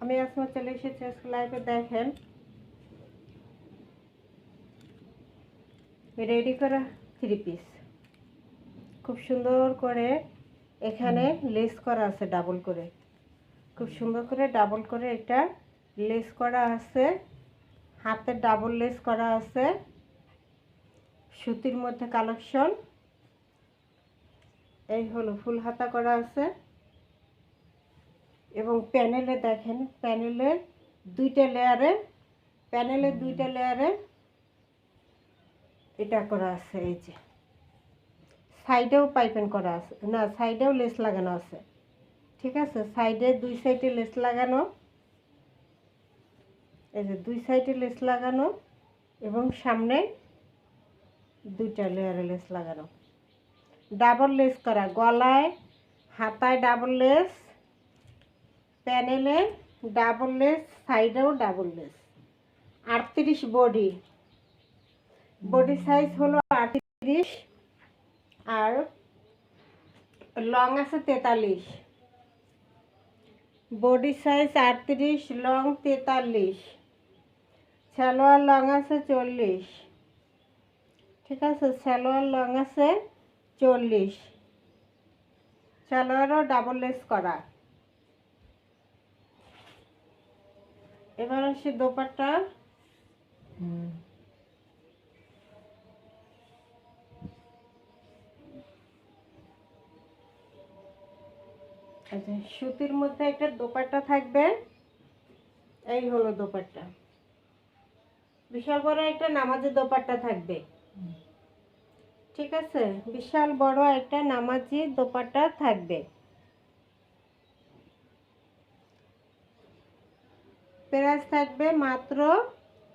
আমি আসমা চলে এসেছি আজকে লাইভে। দেখেন রেডি করা থ্রি পিস, খুব সুন্দর করে এখানে লেস করা আছে ডাবল করে, খুব সুন্দর করে ডাবল করে এটা লেস করা আছে, হাতে ডাবল লেস করা আছে, সুতির মধ্যে কালেকশন। এই হলো ফুল হাতা করা আছে এবং প্যানেলে দেখেন প্যানেলের দুইটা লেয়ারে এটা করা আছে। এই যে সাইডেও পাইপিং করা আছে, না সাইডেও লেস লাগানো আছে, ঠিক আছে। সাইডে দুই সাইডে লেস লাগানো, এই যে দুই সাইডে লেস লাগানো এবং সামনে দুইটা লেয়ারে লেস লাগানো, ডাবল লেস করা, গলায় হাতায় ডাবল লেস, প্যানেলে ডাবল লেস, সাইডেও ডাবল লেস। 38 বডি সাইজ হলো 38 আর লং আছে 43। Body size 38, long 43, salwar long আছে 40, ঠিক আছে। সালোয়ার লং আছে 40, সালোয়ারও ডাবল লেস করা। এবার আসি দোপাট্টা। আচ্ছা, সুতির মধ্যে একটা দোপাট্টা থাকবে। এই হলো দোপাট্টা, বিশাল বড় একটা নামাজি দোপাট্টা থাকবে, ঠিক আছে। বিশাল বড় একটা নামাজি দোপাট্টা থাকবে। প্রাইস থাকবে মাত্র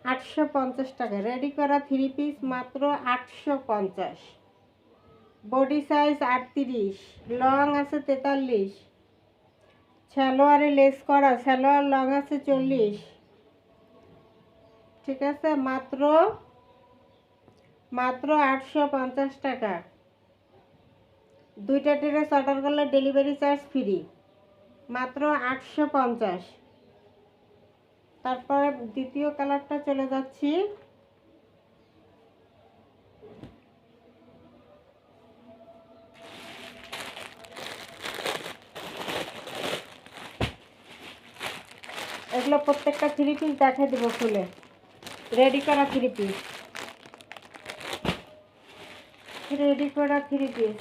850 টাকা। রেডি করা থ্রি পিস মাত্র 850। বডি সাইজ 38, লং আছে 43, সালোয়ারে লেস করা, সালোয়ার লং আছে 40, ঠিক আছে। মাত্র 850 টাকা। দুইটা ড্রেস অর্ডার করলে ডেলিভারি চার্জ ফ্রি, মাত্র 850। তারপরে দ্বিতীয় কালারটা চলে যাচ্ছি। এগুলো প্রত্যেকটা থ্রি পিস দেখাই দেবো খুলে। রেডি করা থ্রি পিস, রেডি করা থ্রি পিস।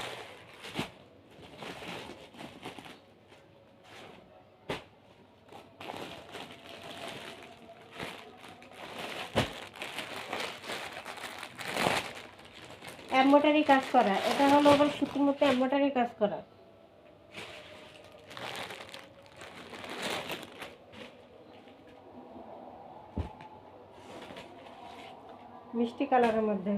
এমব্রয়ডারি কাজ করা, এটা হলো আবার সুতির মধ্যে এমব্রয়ডারি কাজ করা। মিষ্টি কালারের মধ্যে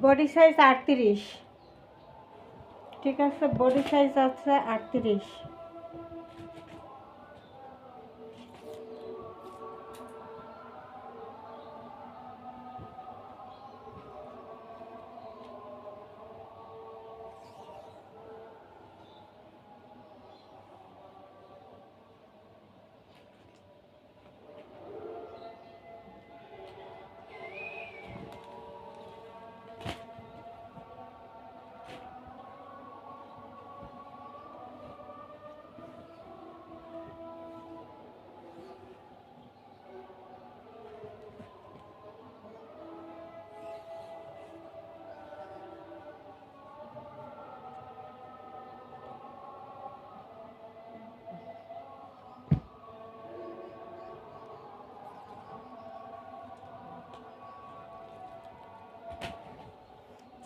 বডি সাইজ 38, ঠিক আছে। বডি সাইজ আছে 38।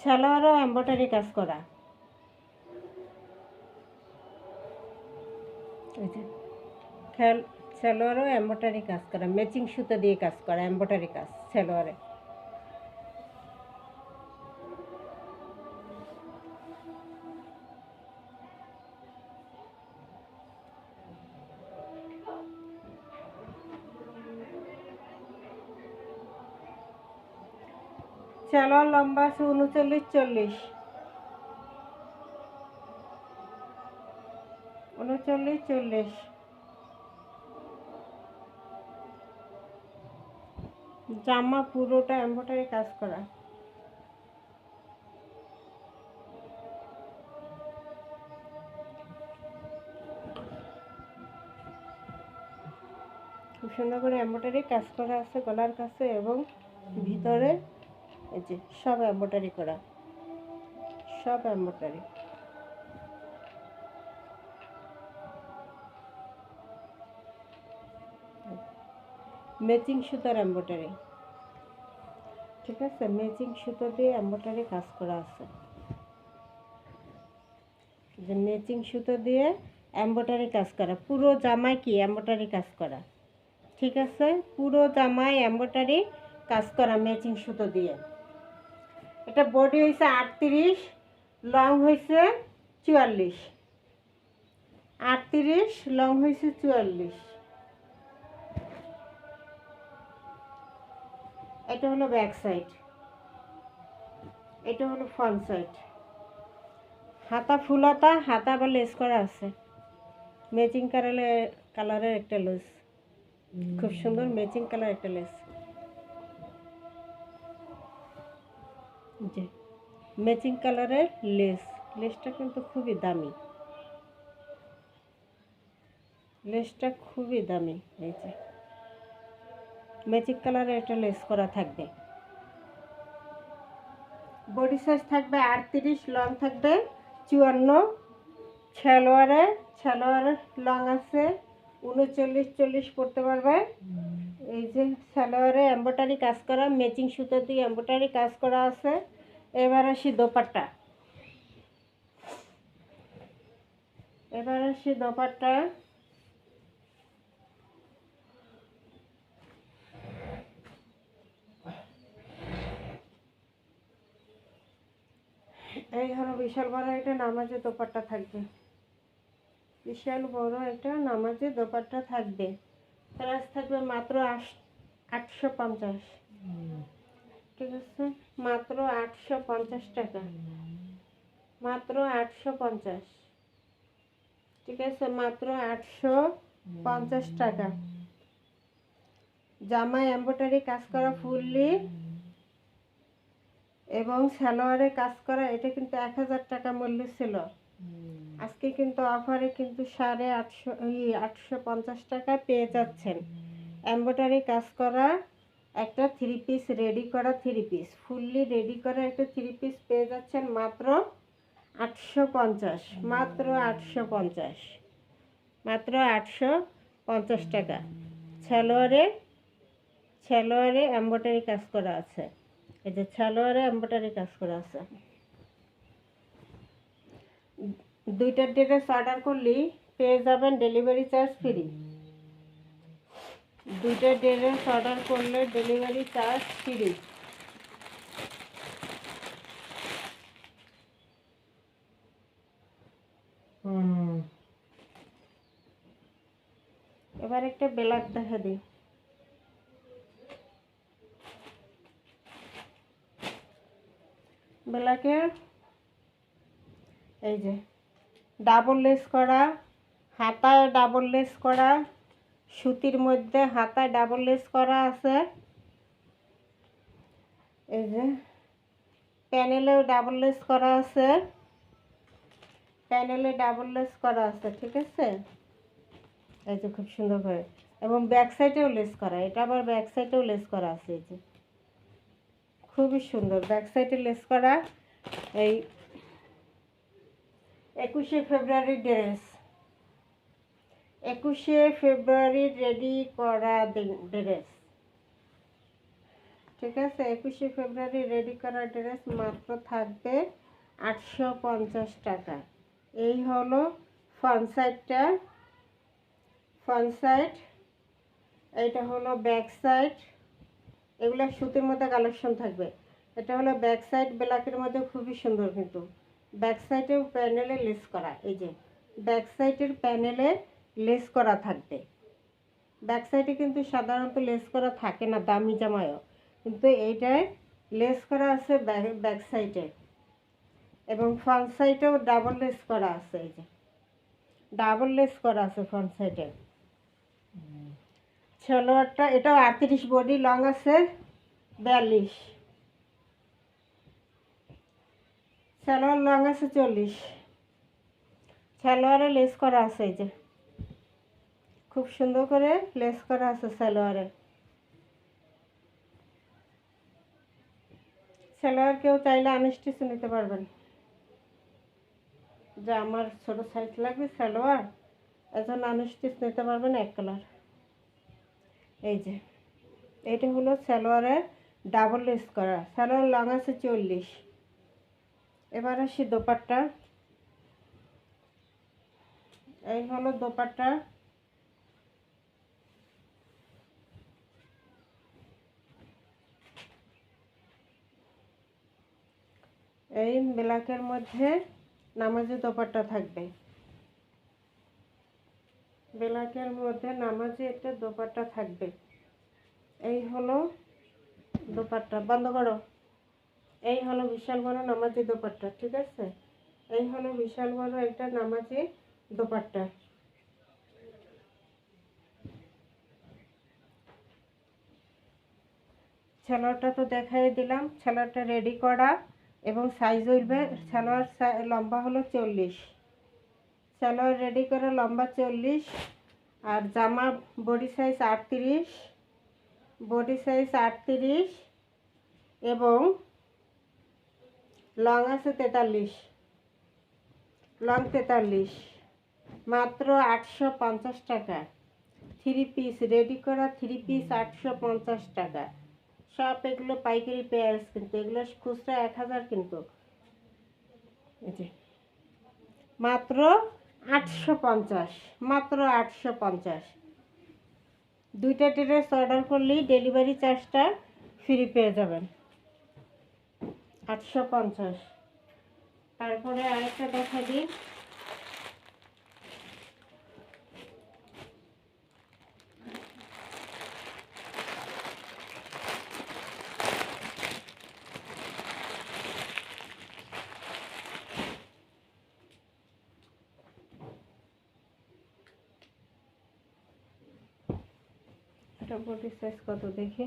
সালোয়ারও এমব্রয়ডারি কাজ করা, এই যে সালোয়ারও এমব্রয়ডারি কাজ করা, ম্যাচিং সুতো দিয়ে কাজ করা, এমব্রয়ডারি কাজ সালোয়ারে। সালোয়ার লম্বা আছে 39-40, 39-40। জামা পুরোটা এমব্রয়ডারি কাজ করা। খুব সুন্দর করে এমব্রয়ডারি কাজ করা আছে গলার কাছে, এবং ভিতরে এই যে সব এমব্রয়ডারি করা, সব এমব্রয়ডারি। ম্যাচিং সুতার এমব্রয়ডারি, ঠিক আছে, ম্যাচিং সুতো দিয়ে এমব্রয়ডারি কাজ করা আছে। যে ম্যাচিং সুতো দিয়ে এমব্রয়ডারি কাজ করা, পুরো জামায় কি এমব্রয়ডারি কাজ করা, ঠিক আছে, পুরো জামায় এমব্রয়ডারি কাজ করা ম্যাচিং সুতো দিয়ে। এটা বডি হয়েছে 38, লং হয়েছে 44, 38 লং হয়েছে 44। এটা হলো ব্যাক সাইড, এটা হলো ফ্রন্ট সাইড। হাতা ফুল হাতা, হাতা আবার লেস করা আছে, ম্যাচিং কালারের একটা লেস, খুব সুন্দর ম্যাচিং কালার একটা লেস। যে ম্যাচিং কালারের লেস, লেসটা কিন্তু খুবই দামি, লেসটা খুবই দামি। এই যে ম্যাচিং কালারের একটা লেস করা থাকবে। বডি সাইজ থাকবে 38, লং থাকবে 54। সালোয়ারের লং আছে 39-40 পড়তে পারবে। এই যে সালোয়ারে এমব্রয়ডারি কাজ করা, ম্যাচিং সুতো দিয়ে এমব্রয়ডারি কাজ করা আছে। এবার আসি দোপাট্টা, এই হলো বিশাল বড় একটা নামাজে দোপাট্টা থাকবে, বিশাল বড় একটা নামাজে দোপাট্টা থাকবে। প্রাইস থাকবে মাত্র 850, ঠিক আছে, মাত্র 850 টাকা, মাত্র 850, ঠিক আছে, মাত্র 850 টাকা। জামায় এমব্রয়ডারি কাজ করা ফুললি এবং সালোয়ারে কাজ করা, এটা কিন্তু 1000 টাকা মূল্য ছিল, আজকে কিন্তু অফারে কিন্তু 850 টাকায় পেয়ে যাচ্ছেন। এমব্রয়ডারি কাজ করা একটা 3 পিস, রেডি করা 3 পিস, ফুললি রেডি করা একটা 3 পিস পেয়ে যাচ্ছেন মাত্র 850, মাত্র 850, মাত্র 850 টাকা। সালোয়ারে এমব্রয়ডারি কাজ করা আছে, এই যে সালোয়ারে এমব্রয়ডারি কাজ করা আছে। দুইটা ড্রেস অর্ডার করলেই পেয়ে যাবেন ডেলিভারি চার্জ ফ্রি, দুইটা ড্রেস অর্ডার করলে ডেলিভারি চার্জ ফ্রি। এবার একটা ব্ল্যাক দেখা দিই, ব্ল্যাকের এই যে ডাবল লেস করা, হাতায় ডাবল লেস করা, সুতির মধ্যে হাতায় ডাবল লেস করা আছে। এই যে প্যানেলেও ডাবল লেস করা আছে, প্যানেলে ডাবল লেস করা আছে, ঠিক আছে, এই যে খুব সুন্দর করে, এবং ব্যাক সাইডেও লেস করা, এটা আবার ব্যাক সাইডেও লেস করা আছে, এই যে খুবই সুন্দর ব্যাক সাইডে লেস করা। এই 21শে ফেব্রুয়ারি ড্রেস, 21শে ফেব্রুয়ারি রেডি করা ড্রেস, ঠিক আছে, 21শে ফেব্রুয়ারি রেডি করা ড্রেস মাত্র থাকবে 850 টাকা। এই হলো ফ্রন্ট সাইডটা, ফ্রন্ট সাইড এইটা হলো ব্যাক সাইড, এগুলো সুতির মধ্যে কালেকশন থাকবে। এটা হলো ব্যাক সাইড, ব্ল্যাকের মধ্যে খুবই সুন্দর, কিন্তু ব্যাক সাইডেও প্যানেলে লেস করা। এই যে ব্যাক সাইডের প্যানেলে লেস করা থাকবে। ব্যাক সাইডে কিন্তু সাধারণত লেস করা থাকে না দামি জামায়ও, কিন্তু এইটায় লেস করা আছে ব্যাক সাইডে, এবং ফ্রন্ট সাইডেও ডাবল লেস করা আছে। এই যে ডাবল লেস করা আছে ফ্রন্ট সাইডে। সালোয়ারটা এটাও 38 বডি, লং আছে 42, সালোয়ার লং আছে 40। সালোয়ারে লেস করা আছে, এই যে খুব সুন্দর করে লেস করা আছে সালোয়ারে। সালোয়ার কেউ চাইলে আনস্টিচ নিতে পারবেন, যে আমার ছোট সাইজ লাগবে সালোয়ার, এজন্য আনস্টিচ নিতে পারবেন এক কালার। এই যে এটা হলো সালোয়ারের ডাবল লেস করা, সালোয়ার লং আছে 40। এবার আসি দোপাট্টা। এই হলো দোপাট্টা। এই ব্ল্যাকের মধ্যে নামাজি দোপাট্টা থাকবে, ব্ল্যাকের মধ্যে নামাজি একটা দোপাট্টা থাকবে। এই হলো দোপাট্টা, বন্ধ করো। এই হলো বিশাল বড় নামাজি দোপাট্টা, ঠিক আছে? এই হলো বিশাল বড় একটা নামাজি দোপাট্টা। সালোয়ারটা তো দেখাই দিলাম, সালোয়ারটা রেডি করা এবং সাইজ হইবে, সালোয়ার লম্বা হলো 40, সালোয়ার রেডি করে লম্বা 40, আর জামা বডি সাইজ 38, বডি সাইজ 38 এবং লং আছে 43, লং 43, মাত্র 850 টাকা। 3 পিস রেডি করা 3 পিস 850 টাকা। সব এগুলো পাইকারি পেয়ার্স, কিন্তু এগুলো খুচরা 1000, কিন্তু এই যে মাত্র 850, মাত্র 850। দুইটা ড্রেস অর্ডার করলেই ডেলিভারি চার্জটা ফ্রি পেয়ে যাবেন, 850। তারপরে আরেকটা দেখা দিই, এটা বডি সাইজ কত দেখি।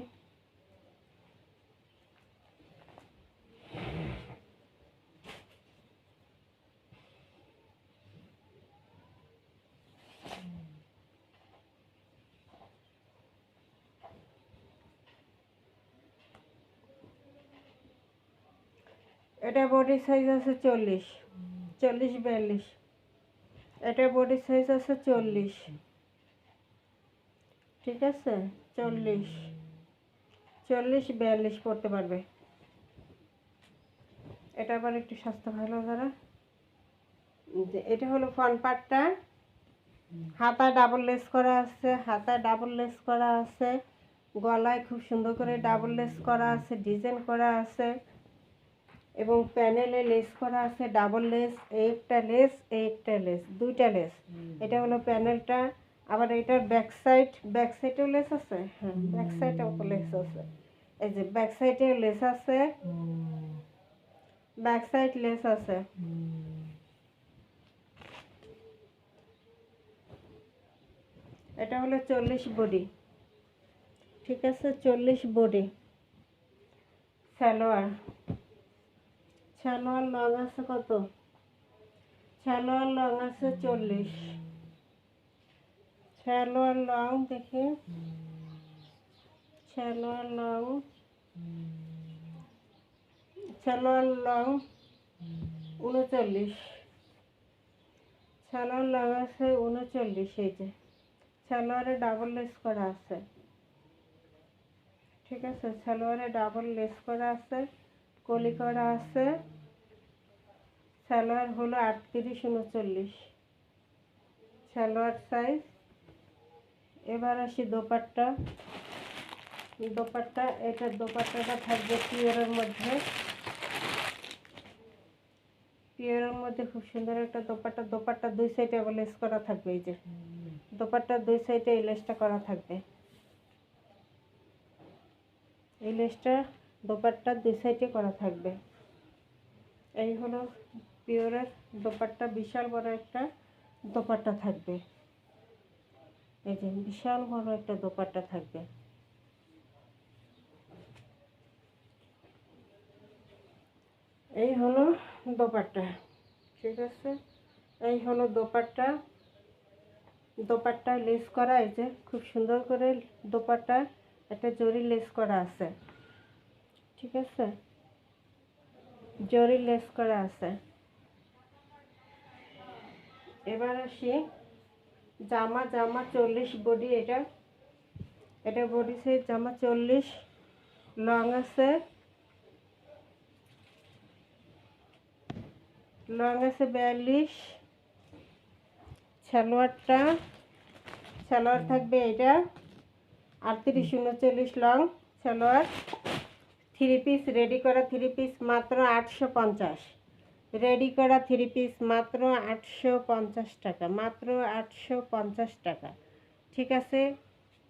এটা বডি সাইজ আছে 40, 40 42। এটা বডি সাইজ আছে 40, ঠিক আছে? 40, 40 42 পড়তে পারবে। এটা আবার একটু স্বাস্থ্য ভালো যারা। এটা হলো ফ্রন্ট পার্টটা, হাতায় ডাবল লেস করা আছে, হাতায় ডাবল লেস করা আছে, গলায় খুব সুন্দর করে ডাবল লেস করা আছে, ডিজাইন করা আছে, এবং প্যানেলে লেস করা আছে ডাবল লেস, একটা লেস, একটা লেস, দুইটা লেস। এটা হলো প্যানেলটা। আবার এটার ব্যাক সাইডেও লেস আছে, হ্যাঁ ব্যাক সাইডেও লেস আছে। এই যে ব্যাক সাইডেও লেস আছে, ব্যাক সাইড লেস আছে। এটা হলো 40 বডি, ঠিক আছে? 40 বডি। সালোয়ার, সালোয়ার লং আছে কত? সালোয়ার লং আছে 40, সালোয়ার লং দেখি, salwar long, salwar long 39, salwar long আছে 39। এই যে সালোয়ারে ডাবল লেস করা আছে, ঠিক আছে? সালোয়ারে ডাবল লেস করা আছে, কলি করা আছে। সালোয়ার হলো 38 39, সালোয়ার সাইজ এবার আসি দোপাট্টা। দোপাট্টা, এটা দোপাট্টাটা থাকবে পিওরের মধ্যে। পিওরের মধ্যে খুব সুন্দর একটা দোপাট্টা। দোপাট্টা দুই সাইডে আবার লেস করা থাকবে। এই যে দোপাট্টার দুই সাইডে এই লেসটা করা থাকবে। এই লেসটা দোপাট্টার দুই সাইডে করা থাকবে। এই হলো পিওরের দোপাট্টা। বিশাল বড় একটা দোপাট্টা থাকবে। এই যে বিশাল বড় একটা দোপাট্টা থাকবে। এই হলো দোপাট্টা, ঠিক আছে। এই হলো দোপাট্টা। দোপাট্টা লেস করা, এই যে খুব সুন্দর করে দোপাট্টা একটা জরি লেস করা আছে, ঠিক আছে, জরি লেস করা আছে। এবার আসি জামা। জামা 40 বডি। এটা বডি সাইজ জামা 40, লং আছে 42। সালোয়ার থাকবে এটা 38 39 লং সালোয়ার। 3 পিস রেডি করা 3 পিস মাত্র 850। রেডি করা 3 পিস মাত্র 850 টাকা, মাত্র 850 টাকা, ঠিক আছে,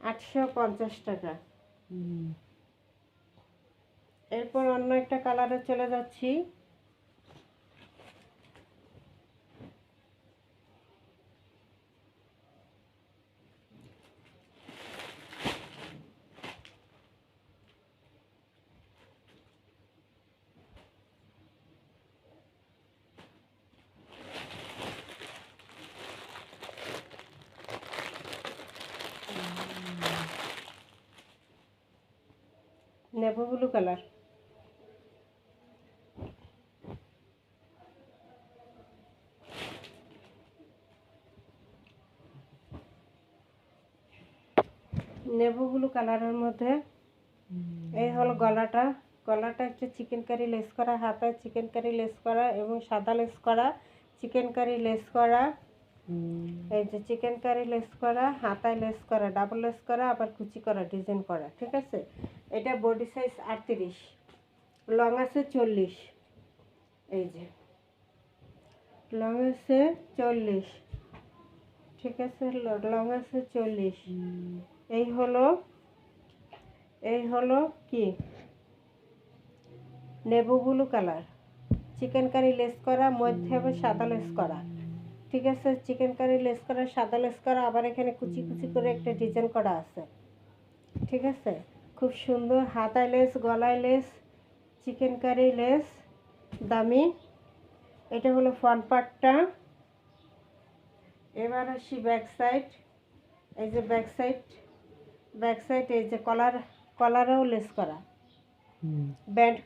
850 টাকা। এরপর অন্য একটা কালারে চলে যাচ্ছি। Navy blue colour. Navy blue কালারের মধ্যে এই হলো গলাটা। গলাটা একটু চিকেন কারি লেস করা, হাতায় চিকেন কারি লেস করা এবং সাদা লেস করা, চিকেন কারি লেস করা। এই যে চিকেন কারি লেস করা, হাতায় লেস করা, ডাবল লেস করা, আবার কুচি করা, ডিজাইন করা, ঠিক আছে। এটা বডি সাইজ 38, লং আছে 40। এই যে লং আছে 40, ঠিক আছে, লং আছে 40। এই হলো কি navy blue colour, chikankari lace করা, মধ্যে আবার সাদা লেস করা, ঠিক আছে, চিকেন কারি লেস করা, সাদা লেস করা, আবার এখানে কুচি কুচি করে একটা ডিজাইন করা আছে, ঠিক আছে, খুব সুন্দর। হাতায় লেস, গলায় লেস, চিকেন কারি লেস, দামি। এটা হলো ফ্রন্ট পার্টটা। এবার আসি ব্যাক সাইড। এই যে ব্যাক সাইড এই যে কলারেও লেস করা, ব্যান্ড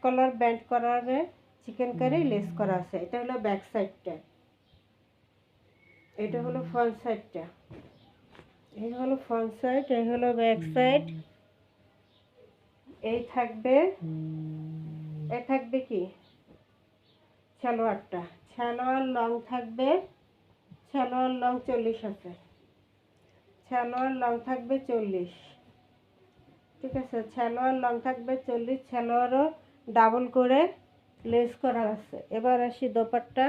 কলারে চিকেন কারি লেস করা আছে। এটা হলো ব্যাক সাইডটা। এটা হলো ফ্রন্ট সাইডটা। এই হলো ফ্রন্ট সাইড, এই হলো ব্যাক সাইড। এই থাকবে কি সালোয়ারটা। সালোয়ার লং থাকবে, সালোয়ার লং 40 আছে, সালোয়ার লং থাকবে 40, ঠিক আছে, সালোয়ার লং থাকবে 40। সালোয়ারও ডাবল করে লেস করা আছে। এবার আসি দোপাট্টা।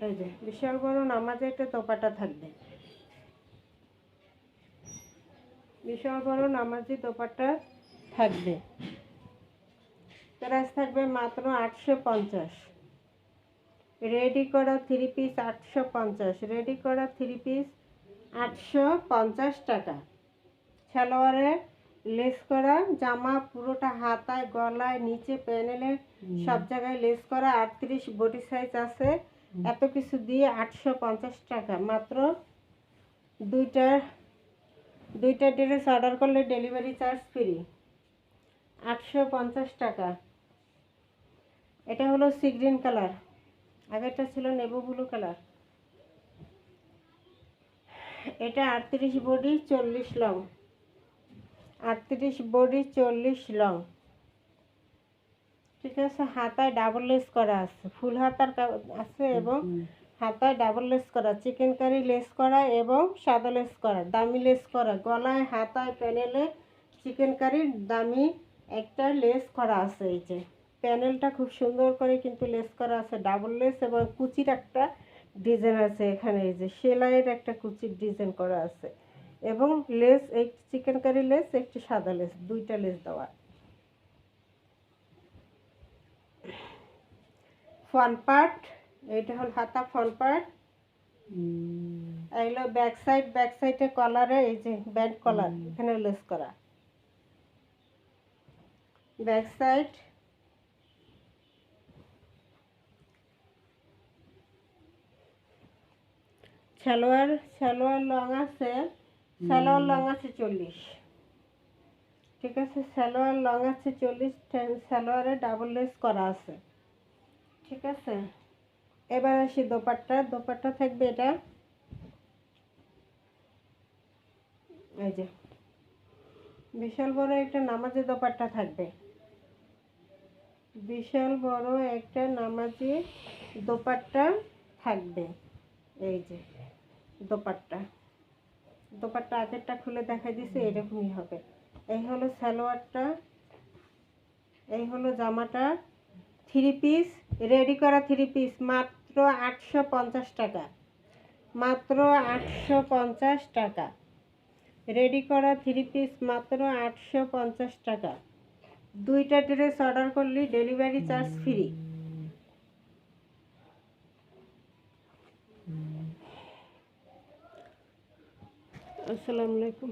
এই যে বিশাল বড় নামাজে একটা দোপাট্টা থাকবে, বিশাল বড় নামাজি দোপাট্টা থাকবে। প্রাইস থাকবে মাত্র 850। রেডি করা 3 পিস 850। রেডি করা 3 পিস 850 টাকা। সালোয়ারে লেস করা, জামা পুরোটা হাতায়, গলায়, নিচে প্যানেলে সব জায়গায় লেস করা। 38 বডি সাইজ আছে। এত কিছু দিয়ে 850 টাকা। মাত্র দুইটা ড্রেস অর্ডার করলে ডেলিভারি চার্জ ফ্রি। 850 টাকা। এটা হলো সি গ্রিন কালার, আগেরটা ছিল নেভি ব্লু কালার। এটা 38 বডি 40 লং, 38 বডি 40 লং, ঠিক আছে, হাতায় ডাবল লেস করা আছে, ফুল হাতার আছে এবং হাতায় ডাবল লেস করা, চিকেন কারি লেস করা এবং সাদা লেস করা, দামি লেস করা, গলায় হাতায় প্যানেলে চিকেন কারির দামি একটা লেস করা আছে। এই যে প্যানেলটা খুব সুন্দর করে কিন্তু লেস করা আছে, ডাবল লেস এবং কুচির একটা ডিজাইন আছে এখানে, এই যে সেলাইয়ের একটা কুচির ডিজাইন করা আছে এবং লেস এই চিকেন কারি লেস, একটি সাদা লেস, দুইটা লেস দেওয়া। ফ্রন্ট পার্ট, এইটা হল হাতা ফ্রন্ট পার্ট, এগুলো ব্যাক সাইডে কলারে এই যে ব্যান্ড কলার, এখানে লেস করা ব্যাক সাইড। সালোয়ার লং আছে, সালোয়ার লং আছে 40। ঠিক আছে, সালোয়ার লং আছে 40, সালোয়ারে ডাবল লেস করা আছে। ঠিক আছে, এবার আসি দোপাট্টা থাকবে এটা, এই যে বিশাল বড় একটা নামাজি দোপাট্টা থাকবে, বিশাল বড় একটা নামাজি দোপাট্টা থাকবে। এই যে দোপাট্টা আগেরটা খুলে দেখাই দিছে, এরকমই হবে। এই হলো সালোয়ারটা, এই হলো জামাটা। থ্রি পিস, রেডি করা থ্রি পিস মাত্র 850 টাকা, মাত্র 850 টাকা। রেডি করা থ্রি পিস মাত্র 850 টাকা। দুইটা ড্রেস অর্ডার করলে ডেলিভারি চার্জ ফ্রি। আসসালামু আলাইকুম।